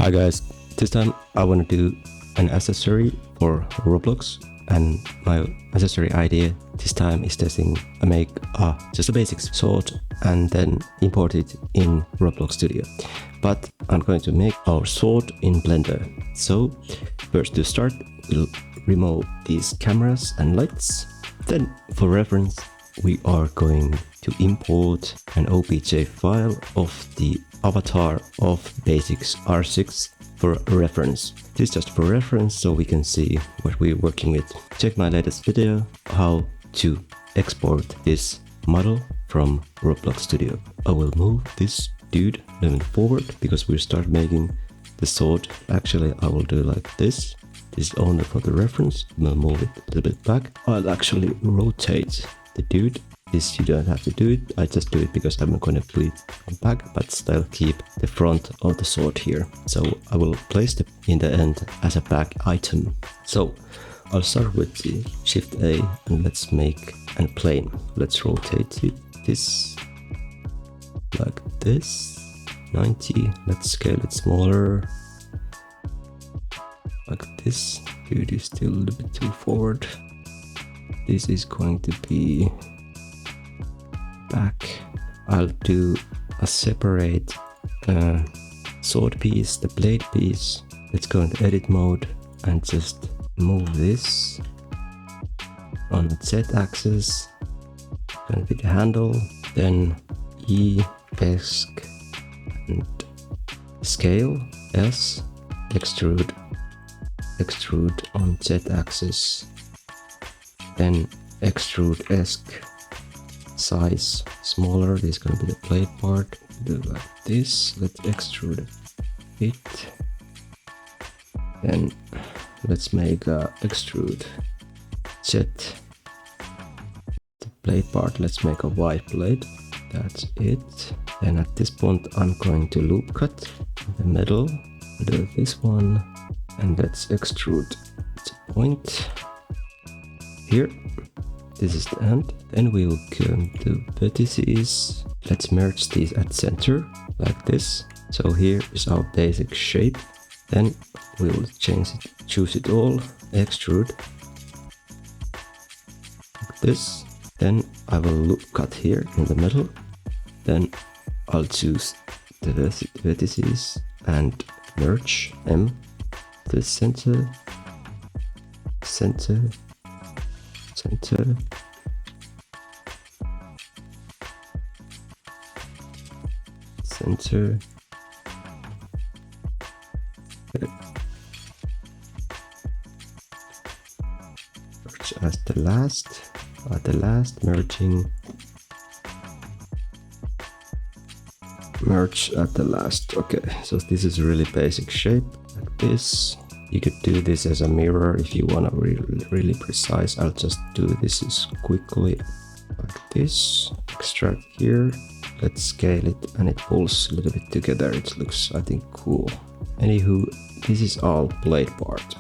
Hi guys, this time I want to do an accessory for Roblox, and my accessory idea this time is testing I make just a basic sword and then import it in Roblox Studio. But I'm going to make our sword in Blender. So first to start, we'll remove these cameras and lights. Then for reference, we are going to import an OBJ file of the avatar of basics R6 for reference. This is just for reference so we can see what we're working with. Check my latest video how to export this model from Roblox Studio. I will move this dude a little forward because we start making the sword. Actually, I will do like this. This is only for the reference. I'll move it a little bit back. I'll actually rotate the dude. This you don't have to do it, I just do it because I'm going to do it from back, but still keep the front of the sword here. So I will place it in the end as a back item. So I'll start with the Shift A and let's make a plane. Let's rotate it this like this, 90. Let's scale it smaller like this. Dude is still a little bit too forward. This is going to be back. I'll do a separate sword piece, the blade piece. Let's go into edit mode and just move this on the Z axis. Gonna be the handle, then E, S, and scale, S, extrude on Z axis, then extrude S. Size smaller. This is going to be the blade part. Do like this. Let's extrude it. Then let's make a extrude Z. The blade part. Let's make a white blade. That's it. And at this point, I'm going to loop cut in the middle. Do this one, and let's extrude the point here. This is the end. Then we will come to vertices. Let's merge these at center like this. So here is our basic shape. Then we will change it, choose it all, extrude like this. Then I will loop cut here in the middle. Then I'll choose the vertices and merge M to center, center, center, center, merge as the last, merging, merge at the last. Okay, so this is really basic shape like this. You could do this as a mirror if you want to really precise. I'll just do this as quickly like this. Extract here. Let's scale it and it pulls a little bit together. It looks, I think, cool. Anywho, this is all blade part.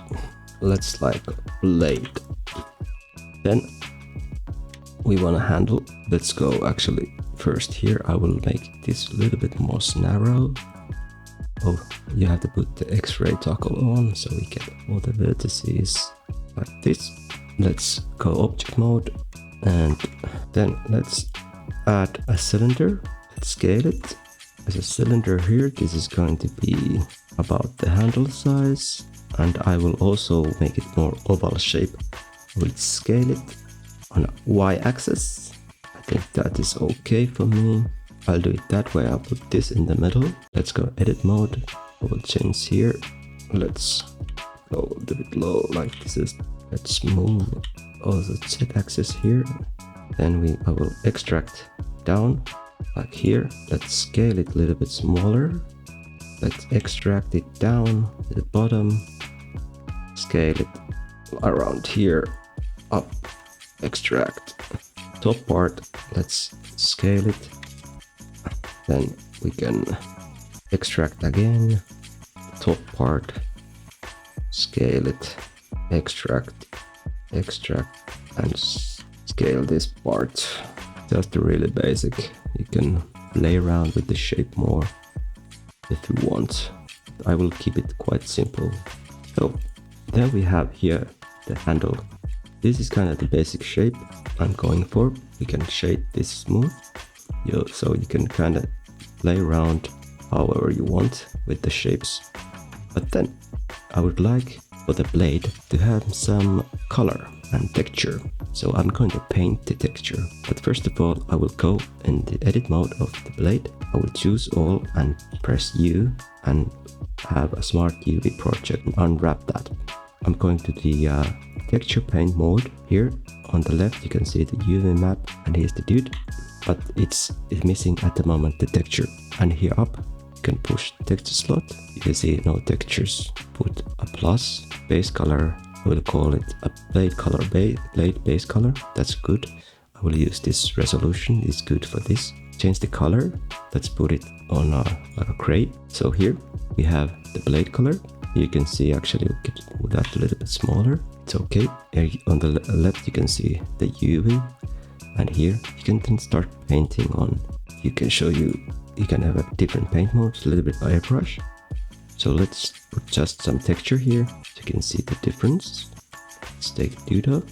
Let's like blade. Then we want to handle. Let's go actually first here. I will make this a little bit more narrow. Oh, you have to put the X-ray toggle on so we get all the vertices like this. Let's go object mode and then let's add a cylinder. Let's scale it as a cylinder here. This is going to be about the handle size, and I will also make it more oval shape. I will scale it on a y-axis. I think that is okay for me. I'll do it that way. I'll put this in the middle. Let's go edit mode. I will change here. Let's go a little bit low like this is. Let's move the Z axis here. Then I will extract down like here. Let's scale it a little bit smaller. Let's extract it down to the bottom. Scale it around here. Up. Extract. Top part. Let's scale it. Then we can extract again, top part, scale it, extract, and scale this part. Just really basic. You can play around with the shape more if you want. I will keep it quite simple. So then we have here the handle. This is kind of the basic shape I'm going for. You can shape this smooth, so you can kind of play around however you want with the shapes. But then I would like for the blade to have some color and texture. So I'm going to paint the texture. But first of all, I will go in the edit mode of the blade. I will choose all and press U and have a smart UV project and unwrap that. I'm going to the texture paint mode. Here on the left you can see the UV map, and here's the dude, but it's missing at the moment the texture. And here up you can push the texture slot. You can see no textures. Put a plus base color. I will call it a blade color, blade base color. That's good. I will use this resolution. It's good for this. Change the color. Let's put it on like a gray. So here we have the blade color. You can see, actually we could move that a little bit smaller. It's okay. Here on the left you can see the UV, and here you can then start painting on. You can have a different paint modes, a little bit by airbrush. So let's put just some texture here so you can see the difference. Let's take the dude off.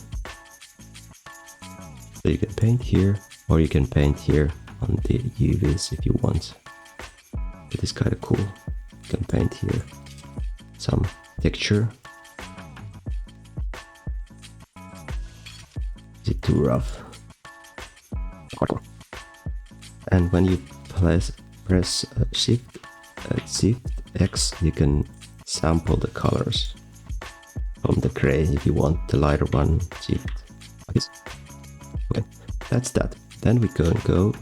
So you can paint here, or you can paint here on the UVs if you want. It is kind of cool. You can paint here some texture. Is it too rough? And when you press Shift X, you can sample the colors from the gray if you want the lighter one. Shift like this. Okay, that's that. Then we go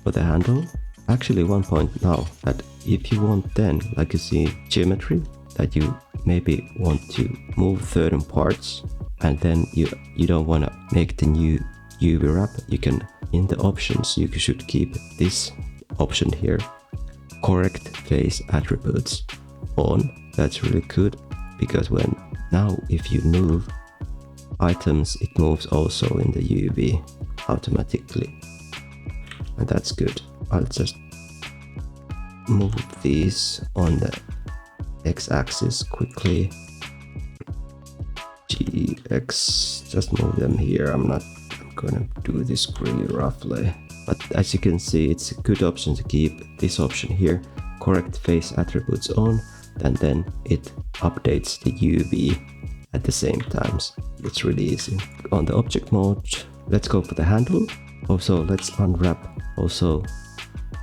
for the handle. Actually, one point now, that if you want then, like you see geometry, that you maybe want to move certain parts, and then you don't want to make the new UV wrap, you can, in the options, you should keep this option here, correct face attributes, on. That's really good, because if you move items, it moves also in the UV automatically, and that's good. I'll just move these on the x-axis quickly. GX, just move them here. I'm gonna do this really roughly, but as you can see, it's a good option to keep this option here, correct face attributes on, and then it updates the UV at the same times. It's really easy. On the object mode, let's go for the handle. Also, let's unwrap also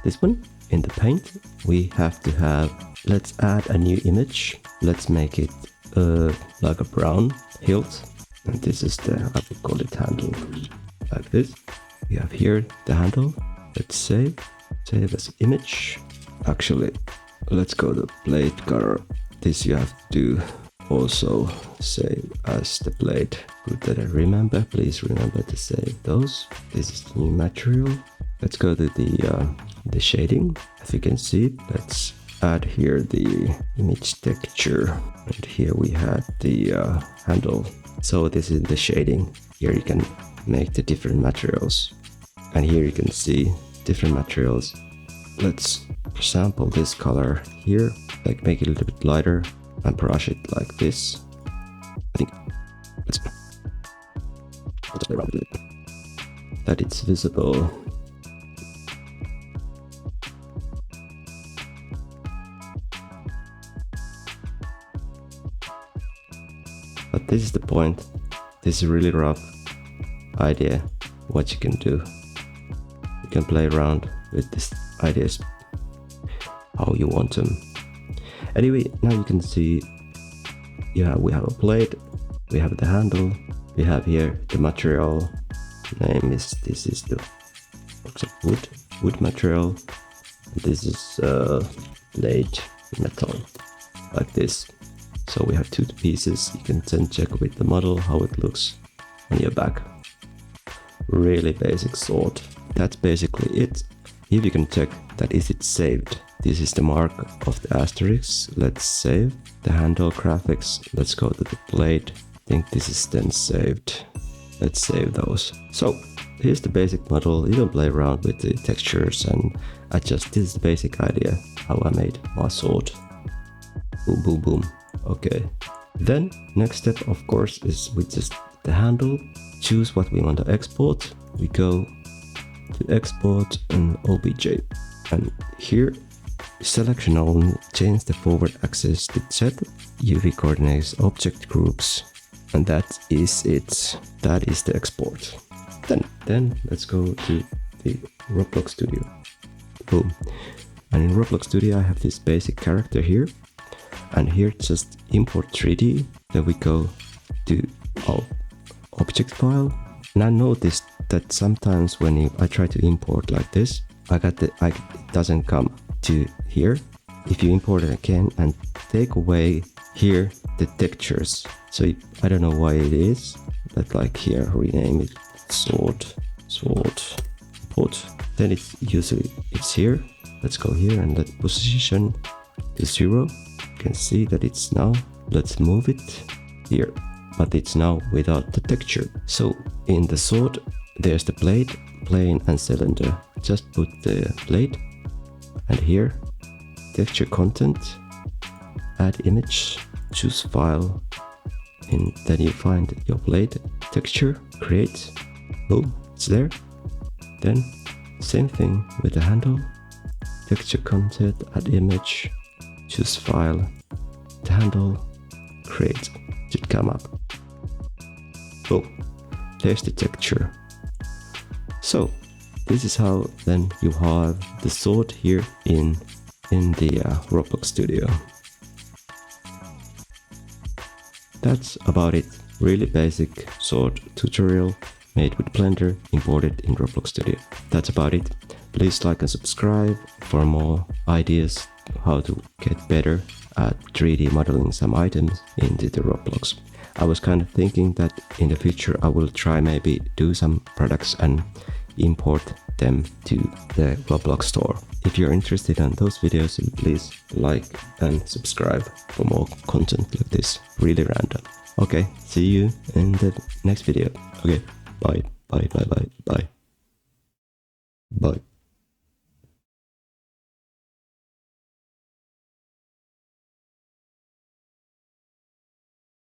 this one. In the paint, we have to let's add a new image. Let's make it like a brown hilt, and this is I would call it handle, like this. We have here the handle. Let's save as image. Actually, let's go to blade color. This you have to also save as the blade. Good that I please remember to save those. This is the new material. Let's go to the shading. As you can see, let's add here the image texture, and here we had the handle. So this is the shading. Here you can make the different materials, and here you can see different materials. Let's sample this color here, like make it a little bit lighter and brush it like this. I think let's play around with it, that it's visible. But this is the point. This is a really rough idea what you can do. You can play around with these ideas how you want them. Anyway, now you can see, yeah, we have a blade, we have the handle, we have here the material name is, this is the wood material, this is blade metal, like this. So we have two pieces. You can then check with the model how it looks on your back. Really basic sword. That's basically it. Here you can check that is it saved. This is the mark of the asterisk. Let's save the handle graphics. Let's go to the blade. I think this is then saved. Let's save those. So here's the basic model. You can play around with the textures and adjust. This is the basic idea how I made my sword. Boom, boom, boom. Okay. Then next step, of course, is with just the handle. Choose what we want to export. We go to export and OBJ. And here, selection only, change the forward axis to Z, UV coordinates, object groups, and that is it. That is the export. Then let's go to the Roblox Studio. Boom. And in Roblox Studio I have this basic character here. And here just import 3D. Then we go to our object file. And I noticed that sometimes when I try to import like this, it doesn't come to here. If you import it again and take away here the textures. So I don't know why it is, but like here, rename it sword import. Then it's here. Let's go here and let position to 0. You can see that it's now. Let's move it here, but it's now without the texture. So in the sword, there's the blade, plane and cylinder. Just put the blade, and here, texture content, add image, choose file, and then you find your blade texture, create, boom, it's there. Then same thing with the handle, texture content, add image, choose file, the handle, create, should come up. Boom, there's the texture. So this is how then you have the sword here in the Roblox Studio. That's about it. Really basic sword tutorial made with Blender, imported in Roblox Studio. That's about it. Please like and subscribe for more ideas how to get better at 3D modeling some items into the Roblox. I was kind of thinking that in the future I will try maybe do some products and import them to the Roblox store. If you're interested in those videos, please like and subscribe for more content like this, really random. Okay, see you in the next video. Okay, bye, bye, bye, bye, bye. Bye.